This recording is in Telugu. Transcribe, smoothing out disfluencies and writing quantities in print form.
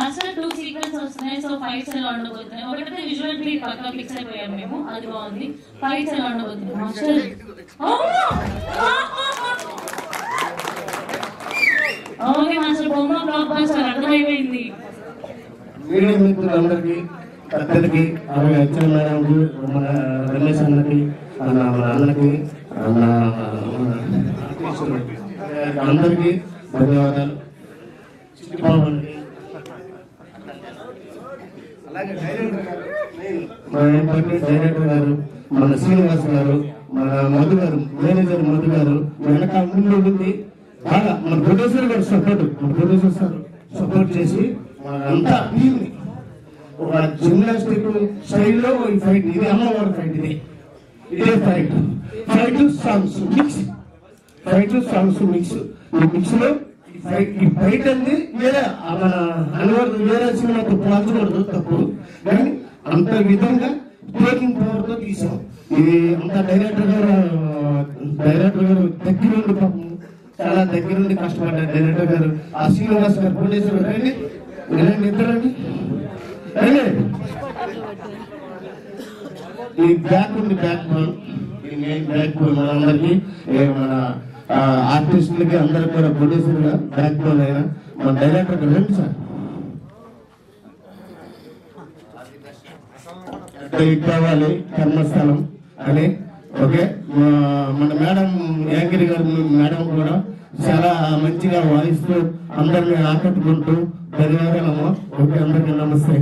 మాస్టర్ 2 సీక్వెన్స్ వస్తున్నాయి. సో ఫైట్స్ ఎలా ఉండబోతున్నాయి, ఒకటైతే విజువల్ ట్రీ పక్కా ఫిక్స్ అయిపోయాం మేము, అది బాగుంది. ఫైట్స్ ఎలా ఉండబోతున్నాయి మాస్టర్? ఓకే మాస్టర్, బొమ్మ బ్లాక్ బస్టర్ అర్థమైపోయింది. మీడియా మిత్రులందరికీ, పెద్దలకి, అలాగే హెచ్ఎం మేడంకి, మన రమేష్ అన్నకి, మన అన్నకి, అందరికీ ధన్యవాదాలు. అలాగే డైరెక్టర్ గారు, మన శ్రీనివాస్ గారు, మన మధు గారు, మేనేజర్ మధు గారు, వెనక ముందు ఉంది బాగా మన ప్రొడ్యూసర్ గారు సపోర్ట్ చేసి అంతా టీమ్ ఒక జిమ్నాస్టిక్ స్టైల్లో ఈ ఫైట్, ఇది అమ్మవారి ఫైట్, ఇదే ఫైట్ సాంగ్స్ మిక్స్, ఈ మిక్స్ లో ఈ ఫైట్ అనేది వేరే మన అనువర్గం వేరే సినిమాతో పోల్చకూడదు, తప్పు. కానీ అంత విధంగా టేకింగ్ పవర్ తో తీసాం. ఇది అంత డైరెక్టర్ గారు దగ్గరుండి పాపం చాలా దగ్గరుండి కష్టపడ్డారు డైరెక్టర్ గారు. ఆ శ్రీనివాస్ గారు, ప్రొడ్యూసర్ రండి ఇద్దరండి. ఈ బ్యాక్ బోన్, ఈ మెయిన్ బ్యాక్ బోన్ మనందరికి, మన ఆర్టిస్టులకి అందరికి కూడా ప్రొడ్యూసర్ గా బ్యాక్ బోన్ అయినా మన డైరెక్టర్ రండి సార్. కావాలి కర్మస్థలం అని. ఓకే, మన మేడం యాంగిరి గారు మేడం కూడా చాలా మంచిగా వాయిస్తూ అందరిని ఆకట్టుకుంటూ ధన్యవాదాలమ్మా. ఓకే, అందరికీ నమస్తే.